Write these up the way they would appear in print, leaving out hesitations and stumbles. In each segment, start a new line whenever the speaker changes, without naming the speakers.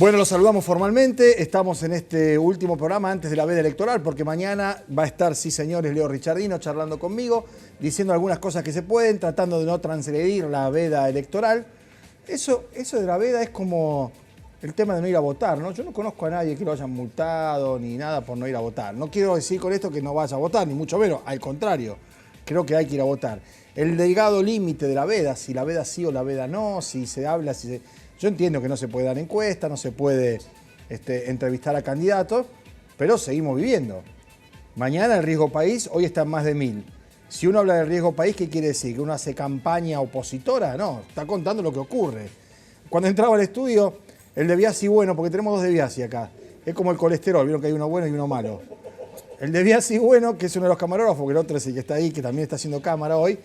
Bueno, los saludamos formalmente. Estamos en este último programa antes de la veda electoral, porque mañana va a estar, sí señores, Leo Richardino charlando conmigo, diciendo algunas cosas que se pueden, tratando de no transgredir la veda electoral. Eso de la veda es como el tema de no ir a votar, ¿no? Yo no conozco a nadie que lo hayan multado ni nada por no ir a votar. No quiero decir con esto que no vaya a votar, ni mucho menos, al contrario, creo que hay que ir a votar. El delgado límite de la veda, si la veda sí o la veda no, si se habla, si se... Yo entiendo que no se puede dar encuesta, no se puede entrevistar a candidatos, pero seguimos viviendo. Mañana el riesgo país, hoy está en más de 1000. Si uno habla del riesgo país, ¿qué quiere decir? ¿Que uno hace campaña opositora? No, está contando lo que ocurre. Cuando entraba al estudio, el de Biasi bueno, porque tenemos dos de Biasi acá, es como el colesterol, vieron que hay uno bueno y uno malo. El de Biasi bueno, que es uno de los camarógrafos, que el otro es el que está ahí, que también está haciendo cámara hoy,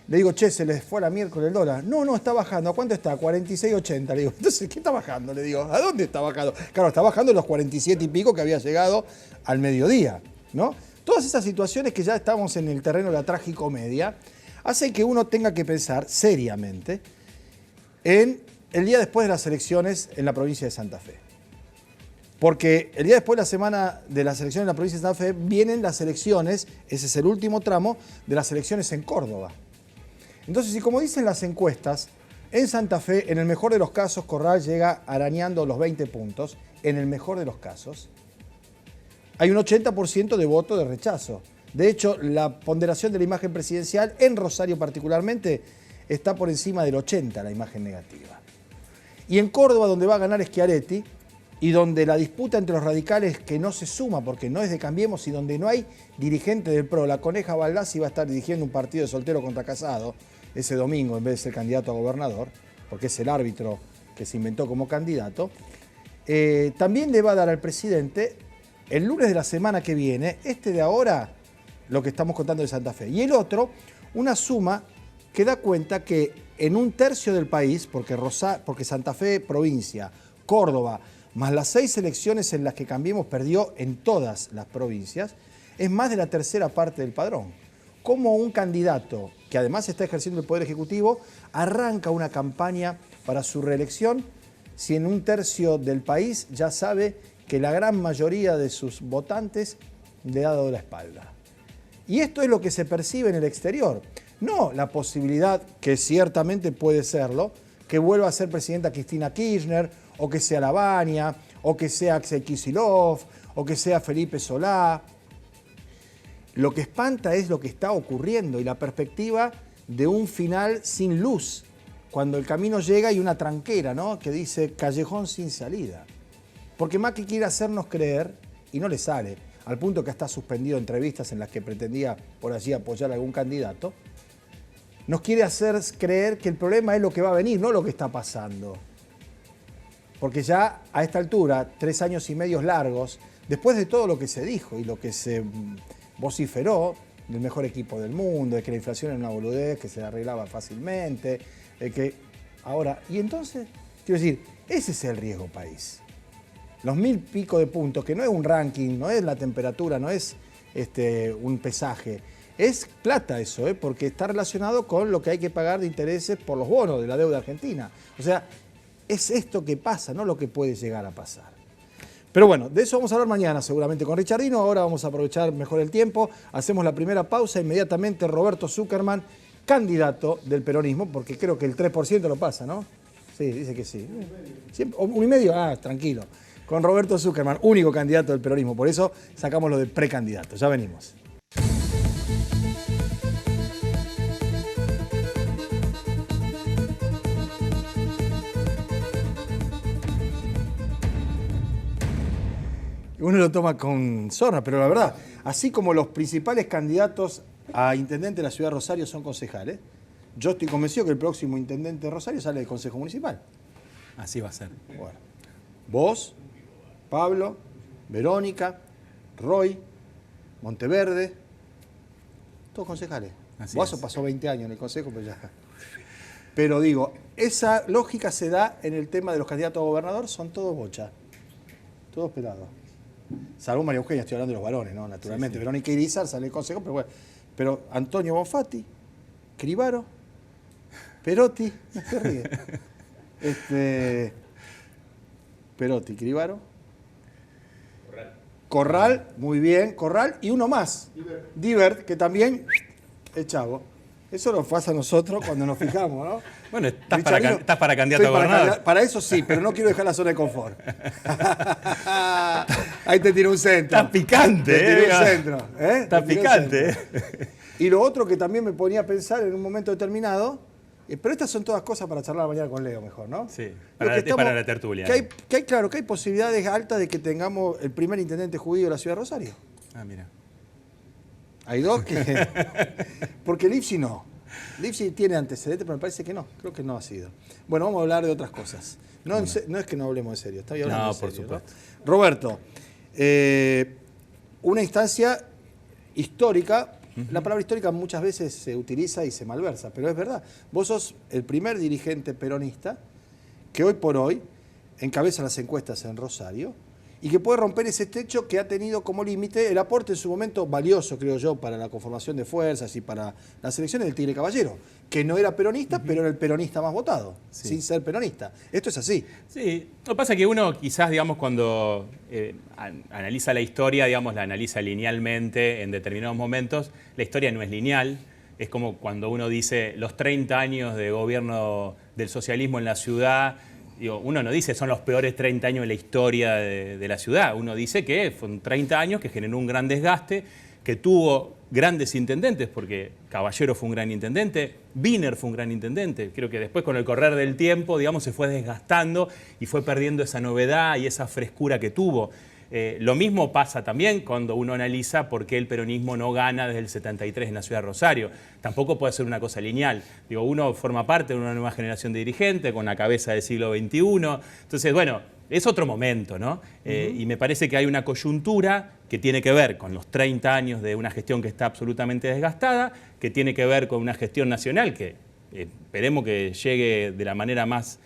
le digo, che, se les fue a la miércoles el dólar. No, está bajando. ¿A cuánto está? 46.80. Le digo, entonces, ¿qué está bajando? Le digo, ¿a dónde está bajando? Claro, está bajando los 47 y pico que había llegado al mediodía, ¿no? Todas esas situaciones que ya estamos en el terreno de la tragicomedia hacen que uno tenga que pensar seriamente en el día después de las elecciones en la provincia de Santa Fe. Porque el día después de la semana de las elecciones en la provincia de Santa Fe vienen las elecciones, ese es el último tramo, de las elecciones en Córdoba. Entonces, y como dicen las encuestas, en Santa Fe, en el mejor de los casos, Corral llega arañando los 20 puntos, en el mejor de los casos. Hay un 80% de voto de rechazo. De hecho, la ponderación de la imagen presidencial, en Rosario particularmente, está por encima del 80%, la imagen negativa. Y en Córdoba, donde va a ganar Schiaretti, y donde la disputa entre los radicales que no se suma, porque no es de Cambiemos, y donde no hay dirigente del PRO, la Coneja Baldassi va a estar dirigiendo un partido de soltero contra casado, ese domingo en vez de ser candidato a gobernador, porque es el árbitro que se inventó como candidato, también le va a dar al presidente, el lunes de la semana que viene, de ahora, lo que estamos contando de Santa Fe, y el otro, una suma que da cuenta que en un tercio del país, porque Santa Fe, provincia, Córdoba, más las 6 elecciones en las que Cambiemos perdió en todas las provincias, es más de la tercera parte del padrón. Como un candidato que además está ejerciendo el Poder Ejecutivo, arranca una campaña para su reelección si en un tercio del país ya sabe que la gran mayoría de sus votantes le ha dado la espalda. Y esto es lo que se percibe en el exterior. No la posibilidad, que ciertamente puede serlo, que vuelva a ser presidenta Cristina Kirchner, o que sea Lavagna, o que sea Axel Kicillof, o que sea Felipe Solá. Lo que espanta es lo que está ocurriendo y la perspectiva de un final sin luz, cuando el camino llega y una tranquera, ¿no?, que dice callejón sin salida. Porque Macri quiere hacernos creer, y no le sale, al punto que está suspendido entrevistas en las que pretendía por allí apoyar a algún candidato, nos quiere hacer creer que el problema es lo que va a venir, no lo que está pasando. Porque ya a esta altura, 3 años y medio largos, después de todo lo que se dijo y lo que se vociferó, del mejor equipo del mundo, de que la inflación era una boludez, que se arreglaba fácilmente, ahora, y entonces, quiero decir, ese es el riesgo país. Los 1000 pico de puntos, que no es un ranking, no es la temperatura, no es un pesaje, es plata eso, porque está relacionado con lo que hay que pagar de intereses por los bonos de la deuda argentina. O sea, es esto que pasa, no lo que puede llegar a pasar. Pero bueno, de eso vamos a hablar mañana seguramente con Richardino. Ahora vamos a aprovechar mejor el tiempo. Hacemos la primera pausa. Inmediatamente Roberto Zuckerman, candidato del peronismo, porque creo que el 3% lo pasa, ¿no? Sí, dice que sí. 1,5%, tranquilo. Con Roberto Zuckerman, único candidato del peronismo. Por eso sacamos lo de precandidato. Ya venimos. Uno lo toma con sorna, pero la verdad, así como los principales candidatos a intendente de la ciudad de Rosario son concejales, yo estoy convencido que el próximo intendente de Rosario sale del Consejo Municipal.
Así va a ser.
Bueno, vos, Pablo, Verónica, Roy, Monteverde, todos concejales. Boazo pasó 20 años en el Consejo, pero ya. Pero digo, esa lógica se da en el tema de los candidatos a gobernador, son todos bocha, todos pelados. Salvo María Eugenia, estoy hablando de los varones, ¿no? Naturalmente. Sí. Verónica Irizar sale del Consejo, pero bueno. Pero Antonio Bonfatti, Cribaro, Perotti, no se ríe. Perotti, Cribaro. Corral, muy bien, Corral. Y uno más, Divert, que también es chavo. Eso nos pasa a nosotros cuando nos fijamos, ¿no?
Bueno, estás para candidato a
Estoy
gobernador.
para eso sí, pero no quiero dejar la zona de confort. Ahí te tiro un centro.
Está picante,
Te tiro un centro.
Está picante,
Y lo otro que también me ponía a pensar en un momento determinado, pero estas son todas cosas para charlar mañana con Leo mejor, ¿no?
Sí,
para
la tertulia.
Claro, que hay posibilidades altas de que tengamos el primer intendente judío de la ciudad de Rosario.
Ah, mira.
Hay dos que... Porque Lipsi no. Lipsi tiene antecedentes, pero me parece que no. Creo que no ha sido. Bueno, vamos a hablar de otras cosas. No es que no hablemos en serio. Estoy hablando en serio,
por supuesto.
¿no? Roberto, una instancia histórica. La palabra histórica muchas veces se utiliza y se malversa, pero es verdad. Vos sos el primer dirigente peronista que hoy por hoy encabeza las encuestas en Rosario y que puede romper ese techo que ha tenido como límite el aporte en su momento valioso, creo yo, para la conformación de fuerzas y para las elecciones del Tigre Caballero, que no era peronista, pero era el peronista más votado, sin ser peronista. Esto es así.
Sí, lo que pasa es que uno quizás, digamos, cuando analiza la historia, digamos, la analiza linealmente en determinados momentos, la historia no es lineal. Es como cuando uno dice los 30 años de gobierno del socialismo en la ciudad. Digo, uno no dice son los peores 30 años de la historia de la ciudad. Uno dice que fueron 30 años que generó un gran desgaste, que tuvo grandes intendentes, porque Caballero fue un gran intendente, Wiener fue un gran intendente. Creo que después con el correr del tiempo, digamos, se fue desgastando y fue perdiendo esa novedad y esa frescura que tuvo. Lo mismo pasa también cuando uno analiza por qué el peronismo no gana desde el 73 en la ciudad de Rosario. Tampoco puede ser una cosa lineal. Digo, uno forma parte de una nueva generación de dirigentes con la cabeza del siglo XXI. Entonces, bueno, es otro momento, ¿no? Y me parece que hay una coyuntura que tiene que ver con los 30 años de una gestión que está absolutamente desgastada, que tiene que ver con una gestión nacional que esperemos que llegue de la manera más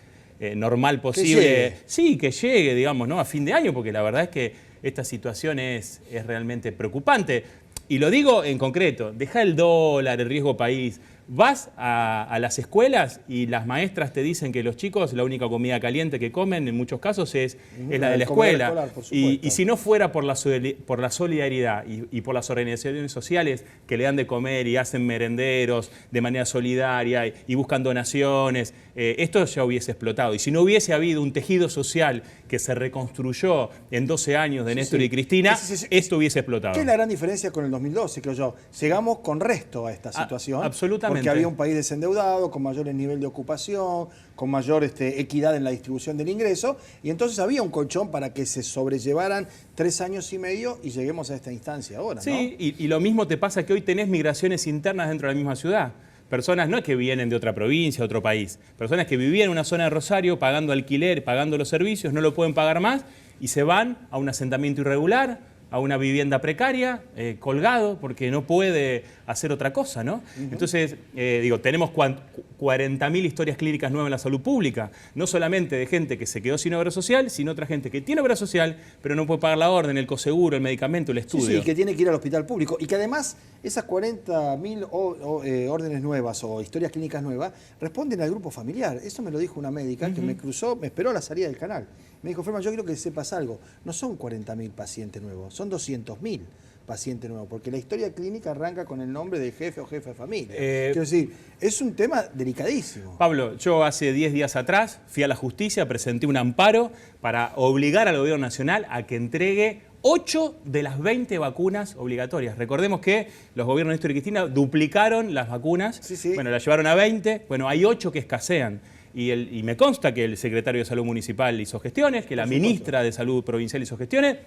normal posible. Sí, que llegue, digamos, ¿no? A fin de año, porque la verdad es que esta situación es realmente preocupante. Y lo digo en concreto, deja el dólar, el riesgo país. Vas a las escuelas y las maestras te dicen que los chicos la única comida caliente que comen en muchos casos es la de la escuela. Escolar, y si no fuera por la solidaridad y por las organizaciones sociales que le dan de comer y hacen merenderos de manera solidaria y buscan donaciones, esto ya hubiese explotado. Y si no hubiese habido un tejido social que se reconstruyó en 12 años de Néstor y Cristina, esto hubiese explotado.
¿Qué es la gran diferencia con el 2012, creo yo? Llegamos con resto a esta situación.
Absolutamente.
Porque había un país desendeudado, con mayores nivel de ocupación, con mayor equidad en la distribución del ingreso, y entonces había un colchón para que se sobrellevaran 3 años y medio y lleguemos a esta instancia ahora, ¿no?
Sí, y lo mismo te pasa que hoy tenés migraciones internas dentro de la misma ciudad. Personas no es que vienen de otra provincia, otro país, personas que vivían en una zona de Rosario pagando alquiler, pagando los servicios, no lo pueden pagar más y se van a un asentamiento irregular, a una vivienda precaria, colgado, porque no puede hacer otra cosa, ¿no? Entonces, digo, tenemos 40.000 historias clínicas nuevas en la salud pública, no solamente de gente que se quedó sin obra social, sino otra gente que tiene obra social, pero no puede pagar la orden, el coseguro, el medicamento, el estudio.
Sí, que tiene que ir al hospital público. Y que además esas 40.000 órdenes nuevas o historias clínicas nuevas responden al grupo familiar. Eso me lo dijo una médica que me cruzó, me esperó a la salida del canal. Me dijo, Ferman, yo quiero que sepas algo. No son 40.000 pacientes nuevos, son 200.000 pacientes nuevos, porque la historia clínica arranca con el nombre del jefe o jefe de familia. Quiero decir, es un tema delicadísimo.
Pablo, yo hace 10 días atrás fui a la justicia, presenté un amparo para obligar al gobierno nacional a que entregue 8 de las 20 vacunas obligatorias. Recordemos que los gobiernos de Néstor y Cristina duplicaron las vacunas, bueno, las llevaron a 20, bueno, hay 8 que escasean. Y me consta que el secretario de Salud Municipal hizo gestiones, que la ministra de Salud Provincial hizo gestiones,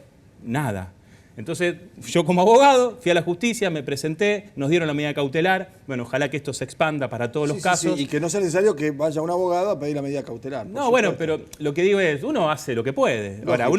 nada. Entonces, yo como abogado fui a la justicia, me presenté, nos dieron la medida cautelar. Bueno, ojalá que esto se expanda para todos los casos.
Y que no sea necesario que vaya un abogado a pedir la medida cautelar.
No, bueno, pero lo que digo es, uno hace lo que puede. Ahora,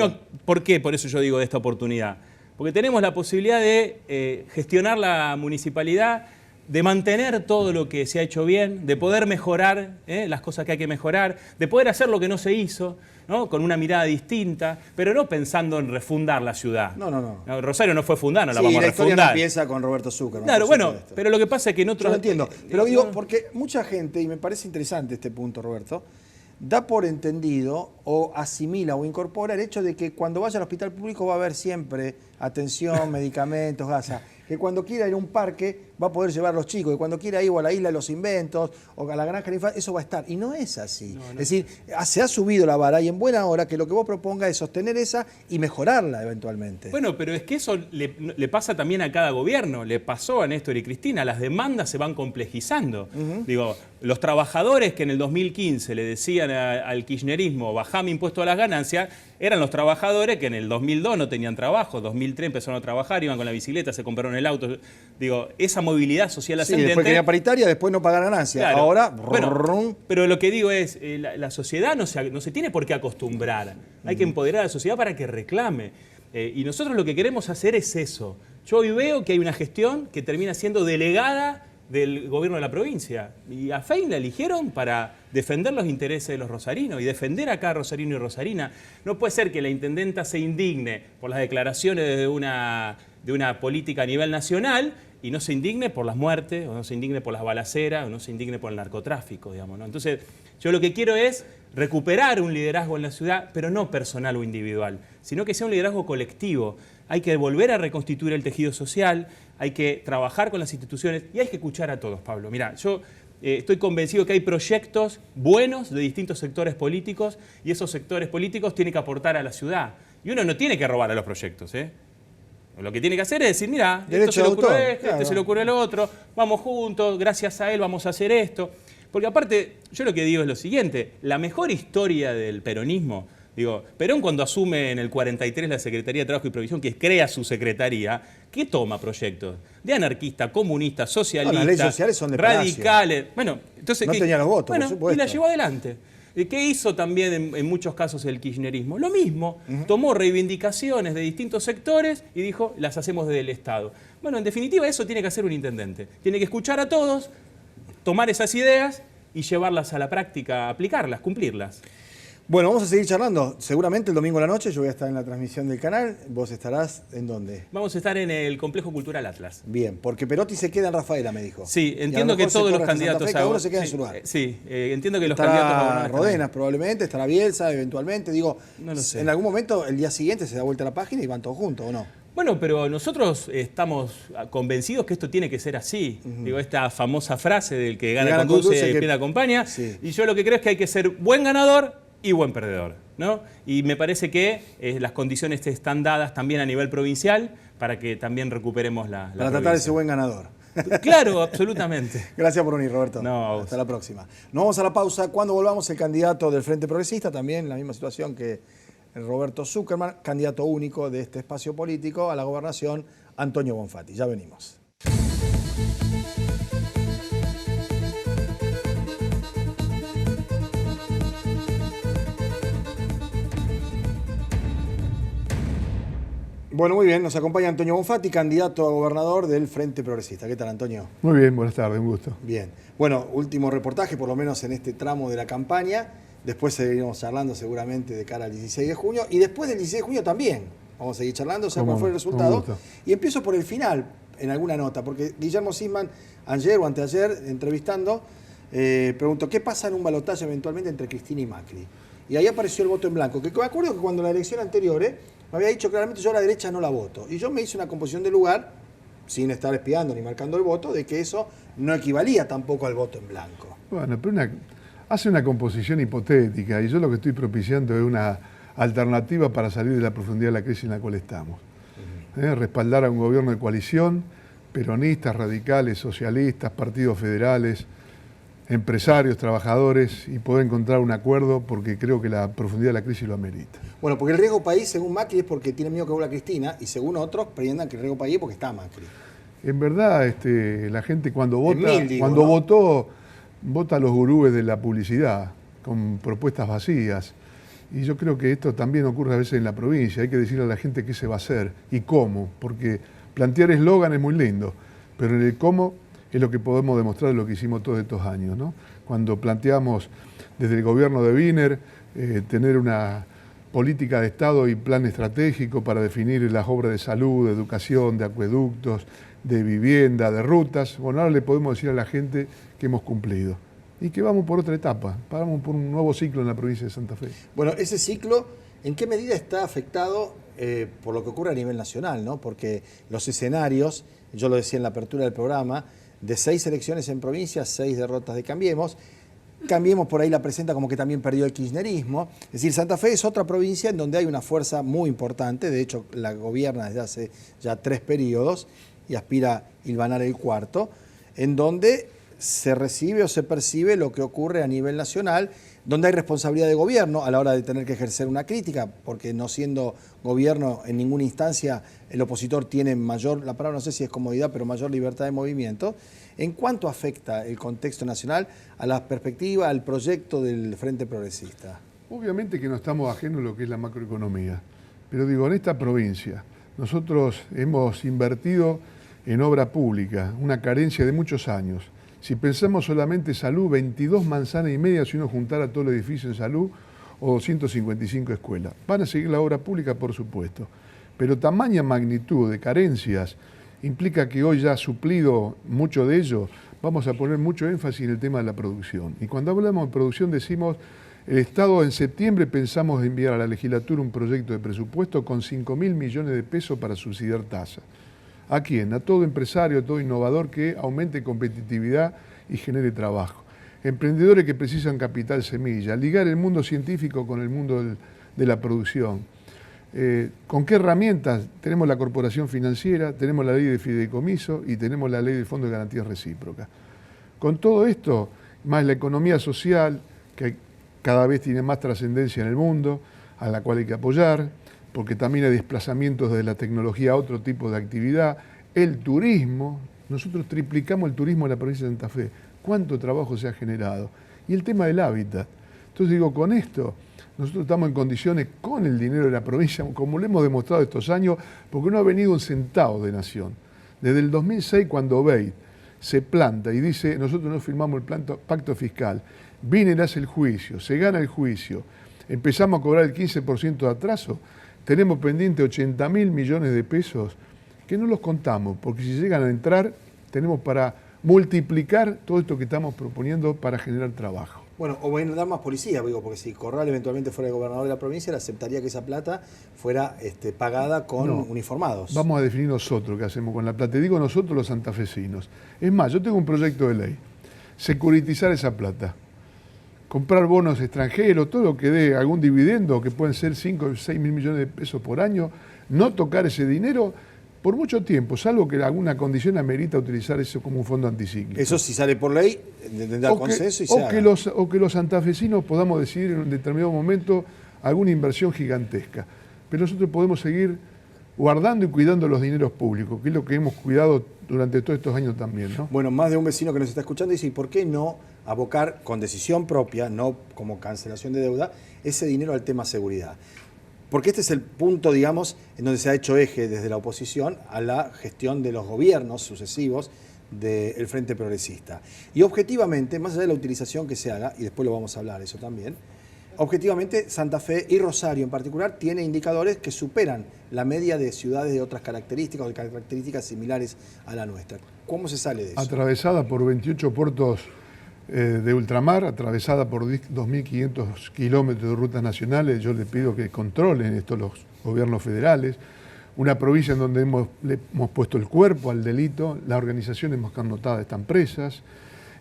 ¿por qué? Por eso yo digo de esta oportunidad. Porque tenemos la posibilidad de gestionar la municipalidad, de mantener todo lo que se ha hecho bien, de poder mejorar las cosas que hay que mejorar, de poder hacer lo que no se hizo, ¿no? Con una mirada distinta, pero no pensando en refundar la ciudad.
No.
Rosario no fue fundada, no la vamos a refundar.
La historia no empieza con Roberto Zuckerman.
Claro, bueno, pero lo que pasa es que en otros...
Yo lo entiendo, pero digo, porque mucha gente, y me parece interesante este punto, Roberto, da por entendido o asimila o incorpora el hecho de que cuando vaya al hospital público va a haber siempre atención, medicamentos, gasa. Que cuando quiera ir a un parque va a poder llevar a los chicos, que cuando quiera ir o a la isla de los inventos o a la granja de la infancia, eso va a estar. Y no es así. No. Es decir, se ha subido la vara y en buena hora que lo que vos propongas es sostener esa y mejorarla eventualmente.
Bueno, pero es que eso le pasa también a cada gobierno. Le pasó a Néstor y Cristina. Las demandas se van complejizando. Digo, los trabajadores que en el 2015 le decían al kirchnerismo bajame impuesto a las ganancias, eran los trabajadores que en el 2002 no tenían trabajo, 2003 empezaron a trabajar, iban con la bicicleta, se compraron el auto. Digo, esa movilidad social ascendente...
Después quería paritaria, después no pagar ganancias.
Claro.
Ahora...
Bueno, pero lo que digo es, la sociedad no se tiene por qué acostumbrar. Hay que empoderar a la sociedad para que reclame. Y nosotros lo que queremos hacer es eso. Yo hoy veo que hay una gestión que termina siendo delegada del gobierno de la provincia. Y a Fein la eligieron para defender los intereses de los rosarinos y defender a cada rosarino y rosarina. No puede ser que la intendenta se indigne por las declaraciones de una política a nivel nacional y no se indigne por las muertes, o no se indigne por las balaceras, o no se indigne por el narcotráfico, digamos, ¿no? Entonces, yo lo que quiero es recuperar un liderazgo en la ciudad, pero no personal o individual, sino que sea un liderazgo colectivo. Hay que volver a reconstituir el tejido social, hay que trabajar con las instituciones y hay que escuchar a todos, Pablo. Mirá, yo estoy convencido que hay proyectos buenos de distintos sectores políticos y esos sectores políticos tienen que aportar a la ciudad. Y uno no tiene que robar a los proyectos, ¿eh? Lo que tiene que hacer es decir, mira, esto se le ocurrió a este, claro, se le ocurrió al otro, vamos juntos, gracias a él vamos a hacer esto. Porque aparte, yo lo que digo es lo siguiente, la mejor historia del peronismo, digo, Perón cuando asume en el 43 la Secretaría de Trabajo y Provisión, que crea su secretaría, ¿qué toma proyectos? De anarquista, comunista, socialista,
las leyes sociales son de
radicales. Bueno, entonces,
no tenía los votos,
bueno,
por supuesto.
Y la llevó adelante. ¿Qué hizo también en muchos casos el kirchnerismo? Lo mismo, tomó reivindicaciones de distintos sectores y dijo, las hacemos desde el Estado. Bueno, en definitiva eso tiene que hacer un intendente. Tiene que escuchar a todos, tomar esas ideas y llevarlas a la práctica, aplicarlas, cumplirlas.
Bueno, vamos a seguir charlando. Seguramente el domingo a la noche yo voy a estar en la transmisión del canal. ¿Vos estarás en dónde?
Vamos a estar en el Complejo Cultural Atlas.
Bien, porque Perotti se queda en Rafaela, me dijo.
Sí, entiendo que todos los candidatos...
Cada uno se queda en su lugar.
Sí, entiendo que los
candidatos...
Estará
Rodenas probablemente, estará Bielsa eventualmente. Digo,
no lo sé.
En algún momento, el día siguiente, se da vuelta a la página y van todos juntos, ¿o no?
Bueno, pero nosotros estamos convencidos que esto tiene que ser así. Digo, esta famosa frase del que gana conduce y pierde acompaña. Sí. Y yo lo que creo es que hay que ser buen ganador y buen perdedor, ¿no? Y me parece que las condiciones están dadas también a nivel provincial para que también recuperemos la
para tratar de ser buen ganador.
Claro, absolutamente.
Gracias por venir, Roberto.
No,
hasta la próxima. Nos vamos a la pausa. Cuando volvamos, el candidato del Frente Progresista, también en la misma situación que Roberto Zuckerman, candidato único de este espacio político a la gobernación, Antonio Bonfatti. Ya venimos. Bueno, muy bien, nos acompaña Antonio Bonfatti, candidato a gobernador del Frente Progresista. ¿Qué tal, Antonio?
Muy bien, buenas tardes, un gusto.
Bien. Bueno, último reportaje, por lo menos en este tramo de la campaña. Después seguiremos charlando seguramente de cara al 16 de junio. Y después del 16 de junio también vamos a seguir charlando, o sea, cuál fue el resultado. Y empiezo por el final, en alguna nota, porque Guillermo Sisman, ayer o anteayer, entrevistando, preguntó, ¿qué pasa en un balotaje eventualmente entre Cristina y Macri? Y ahí apareció el voto en blanco. Que me acuerdo que cuando la elección anterior, me había dicho claramente yo a la derecha no la voto. Y yo me hice una composición de lugar, sin estar espiando ni marcando el voto, de que eso no equivalía tampoco al voto en blanco.
Bueno, pero hace una composición hipotética y yo lo que estoy propiciando es una alternativa para salir de la profundidad de la crisis en la cual estamos. Respaldar a un gobierno de coalición, peronistas, radicales, socialistas, partidos federales, empresarios, trabajadores, y poder encontrar un acuerdo porque creo que la profundidad de la crisis lo amerita.
Bueno, porque el riesgo país, según Macri, es porque tiene miedo que vuelva Cristina, y según otros, pretendan que el riesgo país es porque está Macri.
En verdad, la gente cuando vota, vota a los gurúes de la publicidad, con propuestas vacías. Y yo creo que esto también ocurre a veces en la provincia. Hay que decirle a la gente qué se va a hacer y cómo, porque plantear eslogan es muy lindo, pero en el cómo es lo que podemos demostrar de lo que hicimos todos estos años, ¿no? Cuando planteamos desde el gobierno de Wiener tener una política de Estado y plan estratégico para definir las obras de salud, de educación, de acueductos, de vivienda, de rutas. Bueno, ahora le podemos decir a la gente que hemos cumplido. y que vamos por otra etapa, vamos por un nuevo ciclo en la provincia de Santa Fe.
Bueno, ese ciclo, ¿en qué medida está afectado por lo que ocurre a nivel nacional, ¿no? Porque los escenarios, yo lo decía en la apertura del programa, de 6 elecciones en provincia, 6 derrotas de Cambiemos. Cambiemos por ahí la presenta como que también perdió el kirchnerismo. Es decir, Santa Fe es otra provincia en donde hay una fuerza muy importante, de hecho la gobierna desde hace ya 3 periodos y aspira a hilvanar el 4º, en donde se recibe o se percibe lo que ocurre a nivel nacional, donde hay responsabilidad de gobierno a la hora de tener que ejercer una crítica, porque no siendo gobierno en ninguna instancia, el opositor tiene mayor, la palabra no sé si es comodidad, pero mayor libertad de movimiento. ¿En cuánto afecta el contexto nacional a la perspectiva, al proyecto del Frente Progresista?
Obviamente que no estamos ajenos a lo que es la macroeconomía, pero digo, en esta provincia nosotros hemos invertido en obra pública, una carencia de muchos años. Si pensamos solamente salud, 22 manzanas y media si uno juntara todo el edificio en salud o 255 escuelas. Van a seguir la obra pública, por supuesto, pero tamaña magnitud de carencias implica que hoy ya suplido mucho de ello, vamos a poner mucho énfasis en el tema de la producción. Y cuando hablamos de producción decimos, el Estado en septiembre pensamos enviar a la legislatura un proyecto de presupuesto con 5.000 millones de pesos para subsidiar tasas. ¿A quién? A todo empresario, a todo innovador que aumente competitividad y genere trabajo. Emprendedores que precisan capital semilla, ligar el mundo científico con el mundo de la producción. ¿Con qué herramientas? Tenemos la corporación financiera, tenemos la ley de fideicomiso y tenemos la ley de fondo de garantías recíprocas. Con todo esto, más la economía social, que cada vez tiene más trascendencia en el mundo, a la cual hay que apoyar, porque también hay desplazamientos de la tecnología a otro tipo de actividad, el turismo, nosotros triplicamos el turismo en la provincia de Santa Fe, cuánto trabajo se ha generado, y el tema del hábitat. Entonces digo, con esto, nosotros estamos en condiciones, con el dinero de la provincia, como lo hemos demostrado estos años, porque no ha venido un centavo de nación. Desde el 2006, cuando Beit se planta y dice, nosotros no firmamos el pacto fiscal, viene, hace el juicio, se gana el juicio, empezamos a cobrar el 15% de atraso, tenemos pendiente 80.000 millones de pesos que no los contamos, porque si llegan a entrar, tenemos para multiplicar todo esto que estamos proponiendo para generar trabajo.
Bueno, o van a dar más policía, digo, porque si Corral eventualmente fuera el gobernador de la provincia, él aceptaría que esa plata fuera pagada con uniformados.
Vamos a definir nosotros qué hacemos con la plata. Te digo nosotros los santafesinos. Es más, yo tengo un proyecto de ley. Securitizar esa plata. Comprar bonos extranjeros, todo lo que dé algún dividendo, que pueden ser 5 o 6 mil millones de pesos por año, no tocar ese dinero por mucho tiempo, salvo que alguna condición amerita utilizar eso como un fondo anticíclico.
Eso si sale por ley, tendrá consenso y se haga.
O que los santafesinos podamos decidir en un determinado momento alguna inversión gigantesca. Pero nosotros podemos seguir guardando y cuidando los dineros públicos, que es lo que hemos cuidado durante todos estos años también, ¿no?
Bueno, más de un vecino que nos está escuchando dice, ¿y por qué no abocar con decisión propia, no como cancelación de deuda, ese dinero al tema seguridad? Porque este es el punto, digamos, en donde se ha hecho eje desde la oposición a la gestión de los gobiernos sucesivos del Frente Progresista. Y objetivamente, más allá de la utilización que se haga, y después lo vamos a hablar eso también, objetivamente Santa Fe y Rosario en particular tiene indicadores que superan la media de ciudades de otras características o de características similares a la nuestra. ¿Cómo se sale de eso?
Atravesada por 28 puertos de ultramar, atravesada por 2.500 kilómetros de rutas nacionales, yo le pido que controlen esto los gobiernos federales, una provincia en donde le hemos puesto el cuerpo al delito, las organizaciones más connotadas están presas,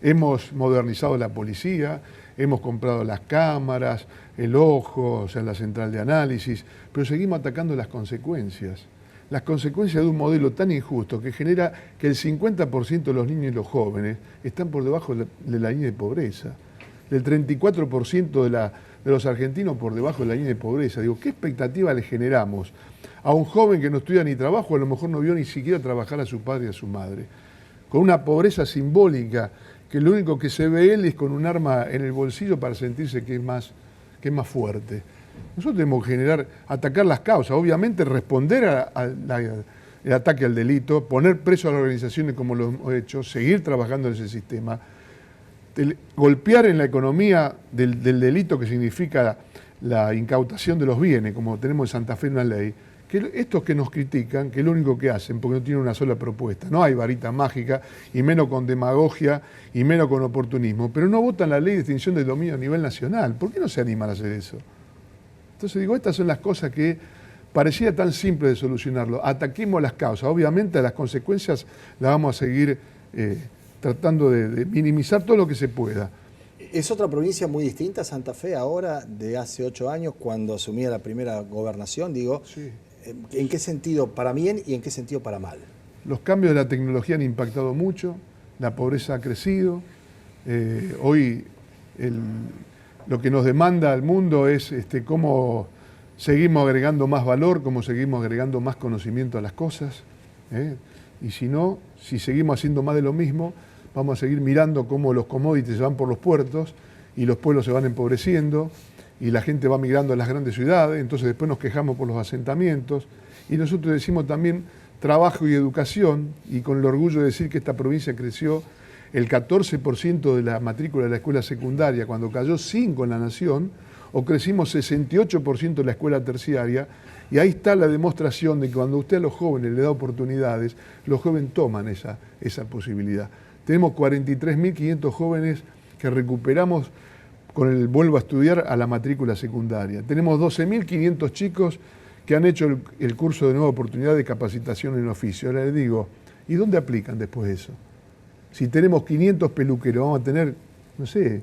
hemos modernizado la policía, hemos comprado las cámaras, el ojo, o sea, la central de análisis, pero seguimos atacando las consecuencias de un modelo tan injusto que genera que el 50% de los niños y los jóvenes están por debajo de la línea de pobreza, del 34% de los argentinos por debajo de la línea de pobreza. Digo, ¿qué expectativa le generamos a un joven que no estudia ni trabajo, a lo mejor no vio ni siquiera trabajar a su padre y a su madre, con una pobreza simbólica, que lo único que se ve él es con un arma en el bolsillo para sentirse que es más fuerte? Nosotros tenemos que atacar las causas, obviamente responder al ataque al delito, poner preso a las organizaciones como lo hemos hecho, seguir trabajando en ese sistema, golpear en la economía del delito que significa la incautación de los bienes, como tenemos en Santa Fe una ley, que estos que nos critican, que es lo único que hacen, porque no tienen una sola propuesta, no hay varita mágica, y menos con demagogia, y menos con oportunismo, pero no votan la ley de extinción del dominio a nivel nacional. ¿Por qué no se animan a hacer eso? Entonces digo, estas son las cosas que parecía tan simple de solucionarlo. Ataquemos las causas. Obviamente las consecuencias las vamos a seguir tratando de minimizar todo lo que se pueda.
¿Es otra provincia muy distinta, Santa Fe, ahora, de hace 8 años, cuando asumía la primera gobernación? Digo,
sí.
¿En qué sentido para bien y en qué sentido para mal?
Los cambios de la tecnología han impactado mucho, la pobreza ha crecido. Hoy lo que nos demanda el mundo es cómo seguimos agregando más valor, cómo seguimos agregando más conocimiento a las cosas. Y si no, si seguimos haciendo más de lo mismo, vamos a seguir mirando cómo los commodities se van por los puertos y los pueblos se van empobreciendo y la gente va migrando a las grandes ciudades, entonces después nos quejamos por los asentamientos. Y nosotros decimos también trabajo y educación, y con el orgullo de decir que esta provincia creció el 14% de la matrícula de la escuela secundaria, cuando cayó 5 en la nación, o crecimos 68% de la escuela terciaria, y ahí está la demostración de que cuando usted a los jóvenes le da oportunidades, los jóvenes toman esa posibilidad. Tenemos 43.500 jóvenes que recuperamos con el vuelvo a estudiar a la matrícula secundaria. Tenemos 12.500 chicos que han hecho el curso de nueva oportunidad de capacitación en oficio. Ahora les digo, ¿y dónde aplican después eso? Si tenemos 500 peluqueros, vamos a tener, no sé,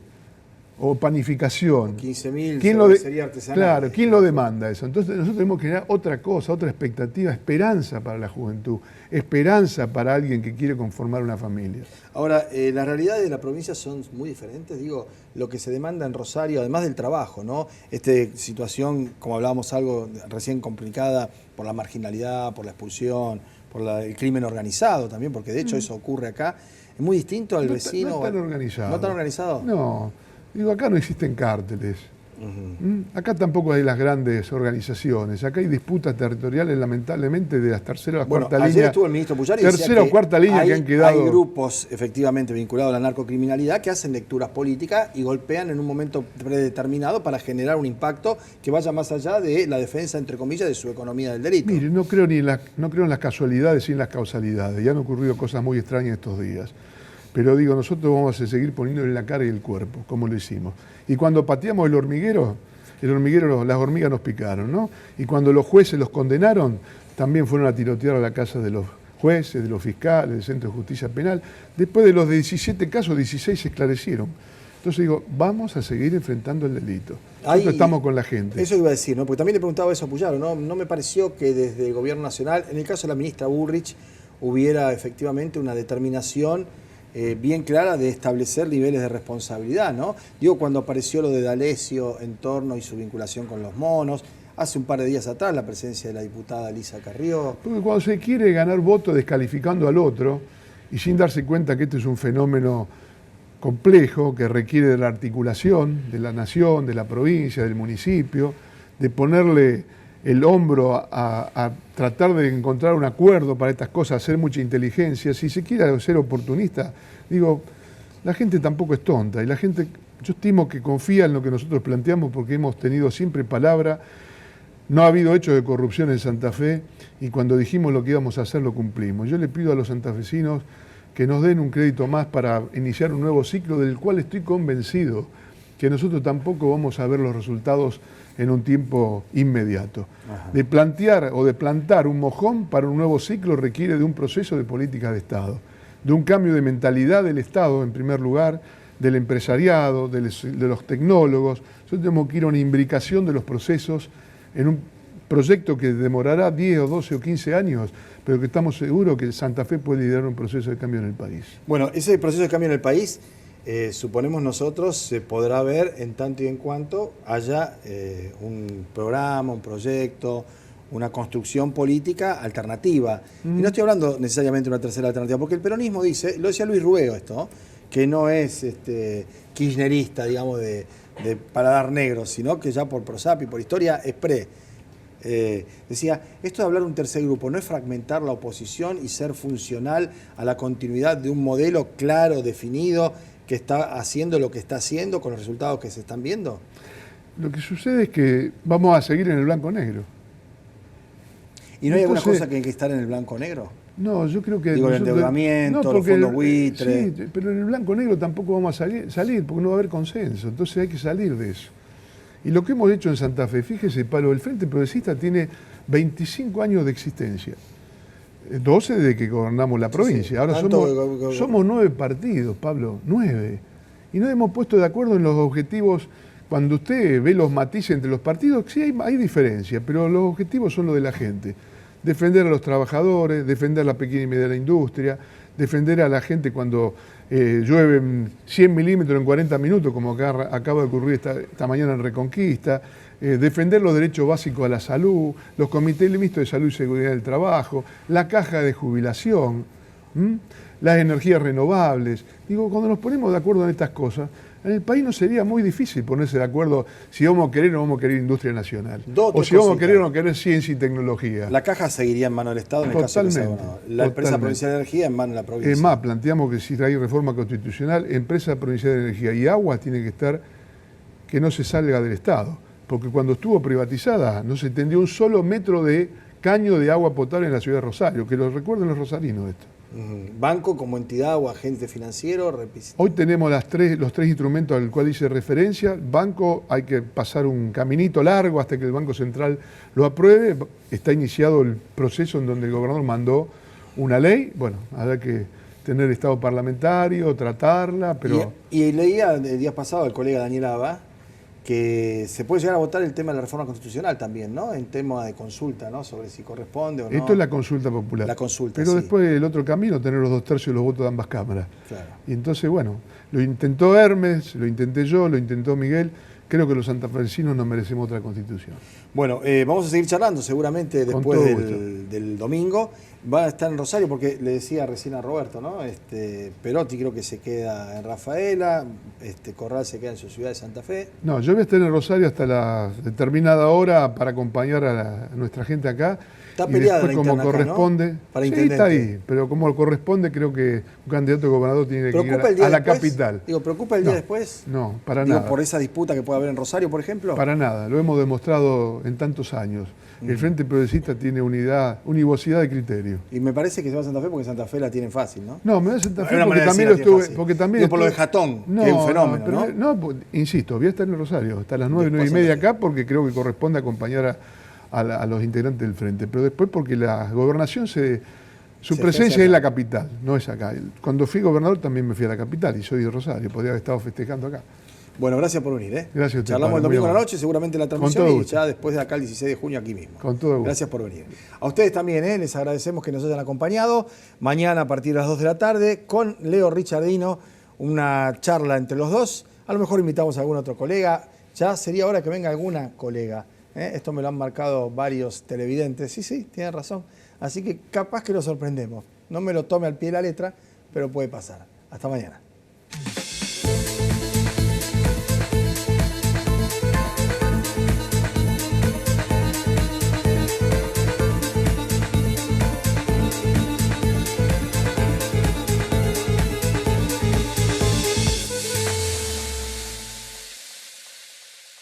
o panificación.
15.000 cervecería artesanal.
Claro, ¿quién lo demanda eso? Entonces nosotros tenemos que generar otra cosa, otra expectativa, esperanza para la juventud, esperanza para alguien que quiere conformar una familia.
Ahora, las realidades de la provincia son muy diferentes. Digo, lo que se demanda en Rosario, además del trabajo, ¿no? Situación, como hablábamos, algo recién complicada por la marginalidad, por la expulsión, por el crimen organizado también, porque de hecho eso ocurre acá. Es muy distinto al vecino.
No tan organizado.
¿No tan organizado?
No. Digo, acá no existen cárteles. Acá tampoco hay las grandes organizaciones. Acá hay disputas territoriales, lamentablemente, de las tercera o cuarta línea.
Ayer estuvo el ministro Puyari y
tercera o cuarta línea que han quedado.
Hay grupos efectivamente vinculados a la narcocriminalidad que hacen lecturas políticas y golpean en un momento predeterminado para generar un impacto que vaya más allá de la defensa, entre comillas, de su economía del delito.
Mire, no creo en las casualidades y en las causalidades. Ya han ocurrido cosas muy extrañas estos días. Pero digo, nosotros vamos a seguir poniéndole la cara y el cuerpo, como lo hicimos. Y cuando pateamos el hormiguero, las hormigas nos picaron, ¿no? Y cuando los jueces los condenaron, también fueron a tirotear a la casa de los jueces, de los fiscales, del Centro de Justicia Penal. Después de los 17 casos, 16 se esclarecieron. Entonces digo, vamos a seguir enfrentando el delito. Nosotros estamos con la gente.
Eso iba a decir, ¿no? Porque también le preguntaba eso a Puyaro, ¿no? No me pareció que desde el gobierno nacional, en el caso de la ministra Bullrich, hubiera efectivamente una determinación bien clara de establecer niveles de responsabilidad, ¿no? Digo, cuando apareció lo de D'Alessio en torno y su vinculación con los monos, hace un par de días atrás la presencia de la diputada Elisa Carrió.
Porque cuando se quiere ganar votos descalificando al otro y sin darse cuenta que este es un fenómeno complejo que requiere de la articulación de la nación, de la provincia, del municipio, de ponerle el hombro a tratar de encontrar un acuerdo para estas cosas, hacer mucha inteligencia. Si se quiere ser oportunista, digo, la gente tampoco es tonta y la gente, yo estimo que confía en lo que nosotros planteamos porque hemos tenido siempre palabra, no ha habido hechos de corrupción en Santa Fe y cuando dijimos lo que íbamos a hacer lo cumplimos. Yo le pido a los santafesinos que nos den un crédito más para iniciar un nuevo ciclo del cual estoy convencido que nosotros tampoco vamos a ver los resultados en un tiempo inmediato. Ajá. De plantear o de plantar un mojón para un nuevo ciclo requiere de un proceso de política de Estado, de un cambio de mentalidad del Estado, en primer lugar, del empresariado, de los tecnólogos. Nosotros tenemos que ir a una imbricación de los procesos en un proyecto que demorará 10 o 12 o 15 años, pero que estamos seguros que Santa Fe puede liderar un proceso de cambio en el país.
Bueno, ese proceso de cambio en el país, suponemos nosotros, se podrá ver en tanto y en cuanto haya un programa, un proyecto, una construcción política alternativa. Y no estoy hablando necesariamente de una tercera alternativa, porque el peronismo dice, lo decía Luis Ruego esto, que no es kirchnerista, digamos, de paladar negro, sino que ya por prosapio y por historia es decía, esto de hablar de un tercer grupo no es fragmentar la oposición y ser funcional a la continuidad de un modelo claro, definido, que está haciendo lo que está haciendo con los resultados que se están viendo.
Lo que sucede es que vamos a seguir en el blanco-negro.
¿Y no hay alguna cosa que hay que estar en el blanco-negro?
No, yo creo que...
Digo, el endeudamiento, los fondos buitre...
Sí, pero en el blanco-negro tampoco vamos a salir, porque no va a haber consenso. Entonces hay que salir de eso. Y lo que hemos hecho en Santa Fe, fíjese, Pablo, el Frente Progresista tiene 25 años de existencia. 12 desde que gobernamos la provincia. Sí. Ahora somos 9 partidos, Pablo, 9. Y nos hemos puesto de acuerdo en los objetivos. Cuando usted ve los matices entre los partidos, sí hay diferencias, pero los objetivos son los de la gente. Defender a los trabajadores, defender a la pequeña y mediana industria, defender a la gente cuando llueve 100 milímetros en 40 minutos, como acaba de ocurrir esta mañana en Reconquista, defender los derechos básicos a la salud, los comités mixtos de salud y seguridad del trabajo, la caja de jubilación, las energías renovables. Digo, cuando nos ponemos de acuerdo en estas cosas, en el país no sería muy difícil ponerse de acuerdo si vamos a querer o no vamos a querer industria nacional. O si vamos a querer o no querer ciencia y tecnología.
La caja seguiría en manos del Estado en el caso de que sea gobernador. La empresa provincial de energía en manos de la provincia.
Es más, planteamos que si hay reforma constitucional, empresa provincial de energía y agua tiene que estar, que no se salga del Estado. Porque cuando estuvo privatizada no se tendió un solo metro de caño de agua potable en la ciudad de Rosario, que lo recuerden los rosarinos esto.
¿Banco como entidad o agente financiero?
Hoy tenemos los tres instrumentos al cual hice referencia. Banco, hay que pasar un caminito largo hasta que el Banco Central lo apruebe. Está iniciado el proceso en donde el gobernador mandó una ley. Bueno, habrá que tener estado parlamentario, tratarla, pero...
Y leía el día pasado al colega Daniel Abba que se puede llegar a votar el tema de la reforma constitucional también, ¿no? En tema de consulta, ¿no? Sobre si corresponde o no.
Esto es la consulta popular.
La consulta,
pero
sí.
Después el otro camino, tener los 2/3 de los votos de ambas cámaras.
Claro.
Y entonces, bueno, lo intentó Hermes, lo intenté yo, lo intentó Miguel. Creo que los santafesinos nos merecemos otra constitución.
Bueno, vamos a seguir charlando seguramente después del domingo. Va a estar en Rosario porque le decía recién a Roberto, ¿no? Perotti creo que se queda en Rafaela, Corral se queda en su ciudad de Santa Fe.
No, yo voy a estar en Rosario hasta la determinada hora para acompañar a nuestra gente acá.
Está peleada la
como corresponde,
acá, ¿no? Para
sí, está ahí, pero como corresponde, creo que un candidato a gobernador tiene que ir a la capital.
Digo, ¿preocupa el día después?
No, para nada.
¿Por esa disputa que puede haber en Rosario, por ejemplo?
Para nada, lo hemos demostrado en tantos años. El Frente Progresista tiene univocidad de criterio.
Y me parece que se va a Santa Fe porque Santa Fe la tiene fácil, ¿no?
No, me va a Santa Fe porque también lo estuve... Porque también
por lo de Jatón, que es un fenómeno, ¿no?
No, insisto, voy a estar en Rosario, hasta las 9, 9 y media acá, porque creo que corresponde acompañar a los integrantes del Frente. Pero después porque la gobernación su presencia es en la capital, no es acá. Cuando fui gobernador también me fui a la capital y soy de Rosario, podría haber estado festejando acá.
Bueno, gracias por venir.
Gracias a usted,
Charlamos
Pablo,
el domingo a la noche, seguramente la transmisión y ya después de acá el 16 de junio aquí mismo.
Con todo gusto.
Gracias por venir. A ustedes también, les agradecemos que nos hayan acompañado. Mañana a partir de las 2 de la tarde con Leo Richardino, una charla entre los dos. A lo mejor invitamos a algún otro colega. Ya sería hora que venga alguna colega. Esto me lo han marcado varios televidentes. Sí, tienen razón. Así que capaz que lo sorprendemos. No me lo tome al pie de la letra, pero puede pasar. Hasta mañana.